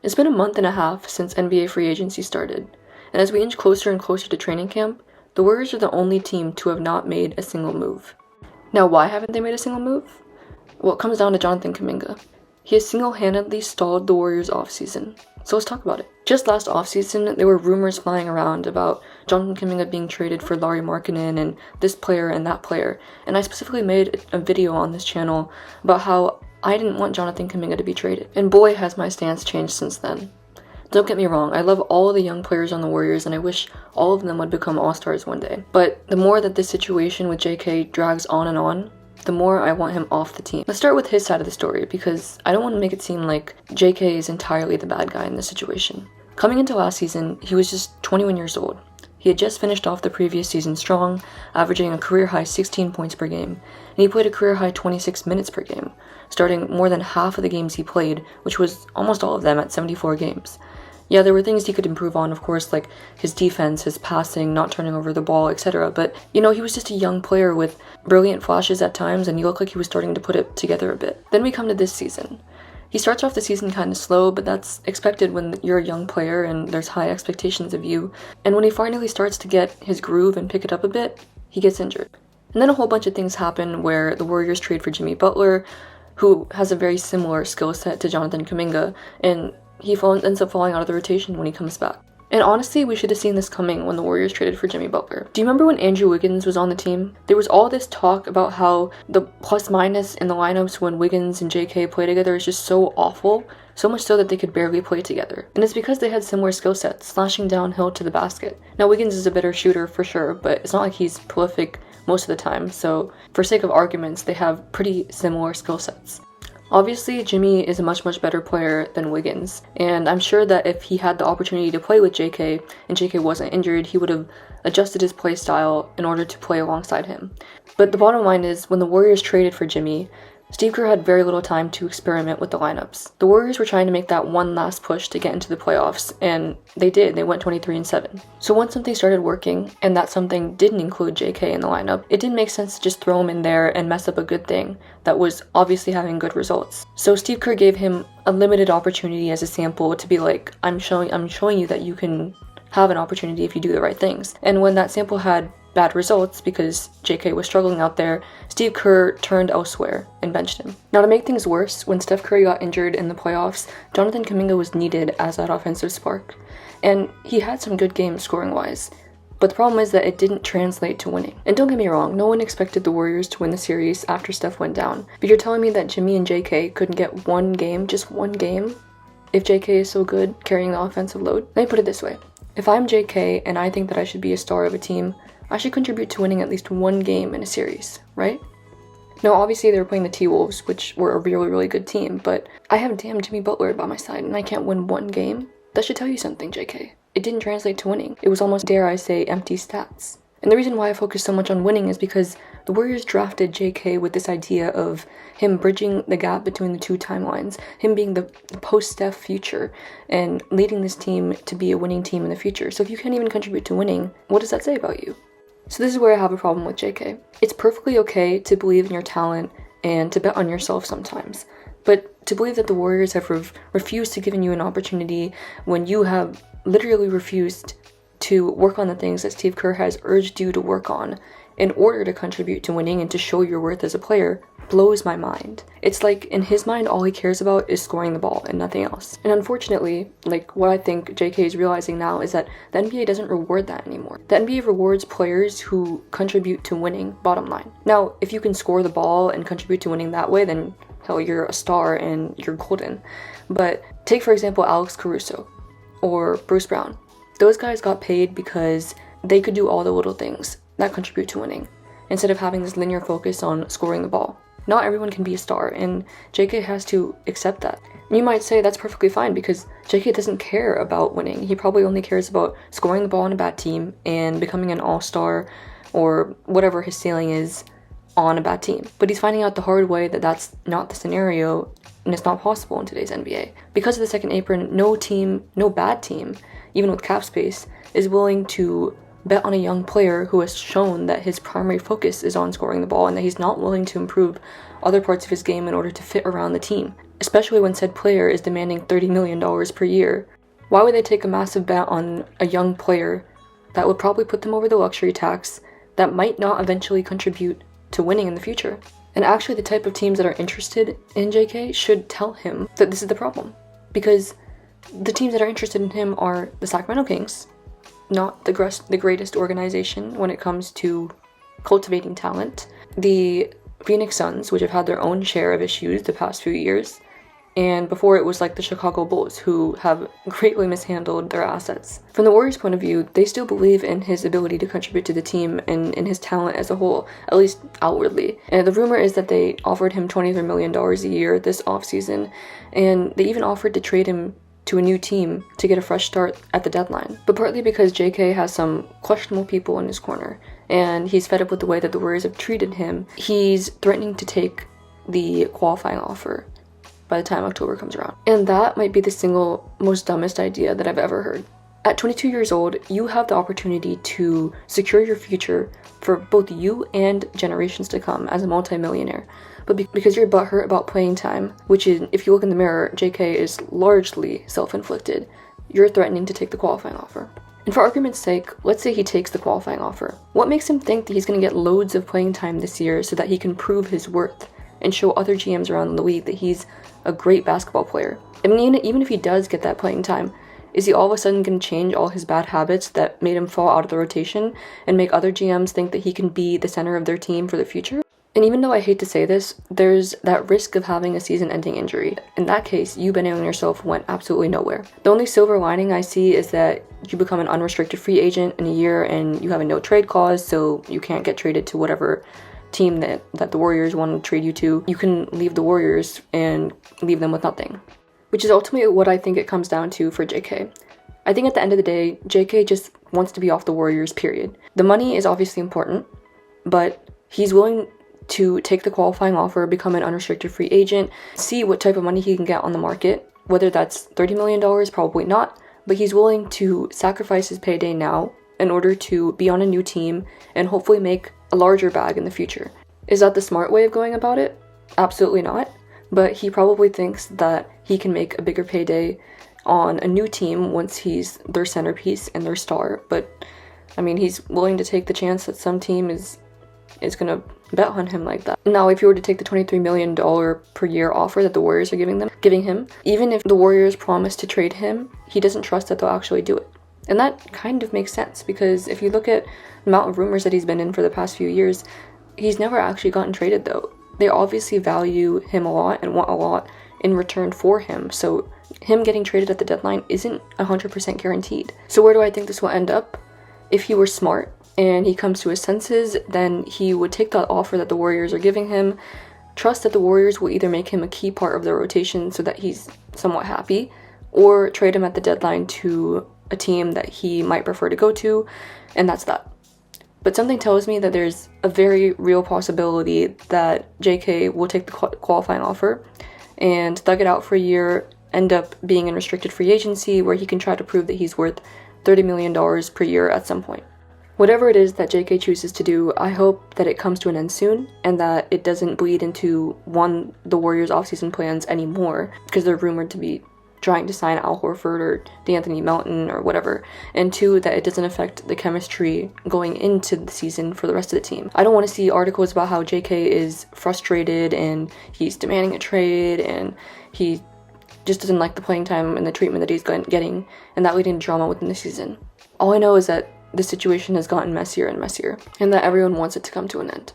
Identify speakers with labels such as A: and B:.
A: It's been a month and a half since NBA free agency started, and as we inch closer and closer to training camp, the Warriors are the only team to have not made a single move. Now, why haven't they made a single move? Well, it comes down to Jonathan Kuminga. He has single-handedly stalled the Warriors' offseason. So let's talk about it. Just last offseason, there were rumors flying around about Jonathan Kuminga being traded for Lauri Markkanen and this player and that player, and I specifically made a video on this channel about how I didn't want Jonathan Kuminga to be traded. And boy, has my stance changed since then. Don't get me wrong, I love all of the young players on the Warriors and I wish all of them would become all-stars one day. But the more that this situation with JK drags on, the more I want him off the team. Let's start with his side of the story because I don't want to make it seem like JK is entirely the bad guy in this situation. Coming into last season, he was just 21 years old. He had just finished off the previous season strong, averaging a career-high 16 points per game, and he played a career-high 26 minutes per game, starting more than half of the games he played, which was almost all of them at 74 games. Yeah, there were things he could improve on, of course, like his defense, his passing, not turning over the ball, etc. But, he was just a young player with brilliant flashes at times, and he looked like he was starting to put it together a bit. Then we come to this season. He starts off the season kind of slow, but that's expected when you're a young player and there's high expectations of you. And when he finally starts to get his groove and pick it up a bit, he gets injured. And then a whole bunch of things happen where the Warriors trade for Jimmy Butler, who has a very similar skill set to Jonathan Kuminga, and he ends up falling out of the rotation when he comes back. And honestly, we should have seen this coming when the Warriors traded for Jimmy Butler. Do you remember when Andrew Wiggins was on the team? There was all this talk about how the plus-minus in the lineups when Wiggins and JK play together is just so awful, so much so that they could barely play together. And it's because they had similar skill sets, slashing downhill to the basket. Now, Wiggins is a better shooter for sure, but it's not like he's prolific most of the time, so for sake of arguments, they have pretty similar skill sets. Obviously, Jimmy is a much better player than Wiggins, and I'm sure that if he had the opportunity to play with JK and JK wasn't injured, he would have adjusted his play style in order to play alongside him. But the bottom line is, when the Warriors traded for Jimmy, Steve Kerr had very little time to experiment with the lineups. The Warriors were trying to make that one last push to get into the playoffs, and they did. They went 23-7. So once something started working, and that something didn't include JK in the lineup, it didn't make sense to just throw him in there and mess up a good thing that was obviously having good results. So Steve Kerr gave him a limited opportunity as a sample to be like, I'm showing you that you can have an opportunity if you do the right things. And when that sample had bad results because JK was struggling out there, Steve Kerr turned elsewhere and benched him. Now, to make things worse, when Steph Curry got injured in the playoffs, Jonathan Kuminga was needed as that offensive spark. And he had some good games scoring-wise. But the problem is that it didn't translate to winning. And don't get me wrong, no one expected the Warriors to win the series after Steph went down. But you're telling me that Jimmy and JK couldn't get one game, just one game, if JK is so good carrying the offensive load? Let me put it this way. If I'm JK and I think that I should be a star of a team, I should contribute to winning at least one game in a series, right? Now, obviously, they were playing the T-Wolves, which were a really good team, but I have damn Jimmy Butler by my side, and I can't win one game? That should tell you something, JK. It didn't translate to winning. It was almost, dare I say, empty stats. And the reason why I focus so much on winning is because the Warriors drafted JK with this idea of him bridging the gap between the two timelines, him being the post-Steph future, and leading this team to be a winning team in the future. So if you can't even contribute to winning, what does that say about you? So this is where I have a problem with JK. It's perfectly okay to believe in your talent and to bet on yourself sometimes. But to believe that the Warriors have refused to give you an opportunity when you have literally refused to work on the things that Steve Kerr has urged you to work on in order to contribute to winning and to show your worth as a player blows my mind. It's like, in his mind, all he cares about is scoring the ball and nothing else. And unfortunately, what I think JK is realizing now is that the NBA doesn't reward that anymore. The NBA rewards players who contribute to winning, bottom line. Now, if you can score the ball and contribute to winning that way, then hell, you're a star and you're golden. But take, for example, Alex Caruso or Bruce Brown. Those guys got paid because they could do all the little things that contribute to winning, instead of having this linear focus on scoring the ball. Not everyone can be a star, and JK has to accept that. And you might say that's perfectly fine because JK doesn't care about winning. He probably only cares about scoring the ball on a bad team and becoming an all-star or whatever his ceiling is on a bad team. But he's finding out the hard way that that's not the scenario, and it's not possible in today's NBA. Because of the second apron, no bad team, even with cap space, is willing to bet on a young player who has shown that his primary focus is on scoring the ball and that he's not willing to improve other parts of his game in order to fit around the team. especially when said player is demanding $30 million per year. Why would they take a massive bet on a young player that would probably put them over the luxury tax that might not eventually contribute to winning in the future? And actually, the type of teams that are interested in JK should tell him that this is the problem. Because the teams that are interested in him are the Sacramento Kings, not the greatest organization when it comes to cultivating talent, the Phoenix Suns, which have had their own share of issues the past few years, and before it was like the Chicago Bulls, who have greatly mishandled their assets. From the Warriors' point of view, they still believe in his ability to contribute to the team and in his talent as a whole, at least outwardly. And the rumor is that they offered him $23 million a year this offseason, and they even offered to trade him to a new team to get a fresh start at the deadline. But partly because JK has some questionable people in his corner, and he's fed up with the way that the Warriors have treated him, he's threatening to take the qualifying offer by the time October comes around. And that might be the single most dumbest idea that I've ever heard. At 22 years old, you have the opportunity to secure your future for both you and generations to come as a multimillionaire. But because you're butthurt about playing time, which is, if you look in the mirror, JK is largely self-inflicted, you're threatening to take the qualifying offer. And for argument's sake, let's say he takes the qualifying offer. What makes him think that he's going to get loads of playing time this year so that he can prove his worth and show other GMs around the league that he's a great basketball player? I mean, even if he does get that playing time, is he all of a sudden going to change all his bad habits that made him fall out of the rotation and make other GMs think that he can be the center of their team for the future? And even though I hate to say this, there's that risk of having a season-ending injury. In that case, you betting on yourself went absolutely nowhere. The only silver lining I see is that you become an unrestricted free agent in a year and you have a no-trade clause, so you can't get traded to whatever team that the Warriors want to trade you to. You can leave the Warriors and leave them with nothing, which is ultimately what I think it comes down to for JK. I think at the end of the day, JK just wants to be off the Warriors, period. The money is obviously important, but he's willing to take the qualifying offer, become an unrestricted free agent, see what type of money he can get on the market, whether that's $30 million, probably not, but he's willing to sacrifice his payday now in order to be on a new team and hopefully make a larger bag in the future. Is that the smart way of going about it? Absolutely not, but he probably thinks that he can make a bigger payday on a new team once he's their centerpiece and their star. But I mean, he's willing to take the chance that some team is gonna bet on him like that. Now, if you were to take the $23 million per year offer that the Warriors are giving him, even if the Warriors promise to trade him, he doesn't trust that they'll actually do it. And that kind of makes sense, because if you look at the amount of rumors that he's been in for the past few years, he's never actually gotten traded though. They obviously value him a lot and want a lot in return for him, so him getting traded at the deadline isn't 100% guaranteed. So where do I think this will end up? If he were smart and he comes to his senses, then he would take that offer that the Warriors are giving him, trust that the Warriors will either make him a key part of their rotation so that he's somewhat happy, or trade him at the deadline to a team that he might prefer to go to, and that's that. But something tells me that there's a very real possibility that JK will take the qualifying offer and thug it out for a year, end up being in restricted free agency where he can try to prove that he's worth $30 million per year at some point. Whatever it is that JK chooses to do, I hope that it comes to an end soon and that it doesn't bleed into, one, the Warriors' offseason plans anymore, because they're rumored to be trying to sign Al Horford or DeAnthony Melton or whatever, and two, that it doesn't affect the chemistry going into the season for the rest of the team. I don't want to see articles about how JK is frustrated and he's demanding a trade and he just doesn't like the playing time and the treatment that he's getting, and that leading to drama within the season. All I know is that the situation has gotten messier and messier, and that everyone wants it to come to an end.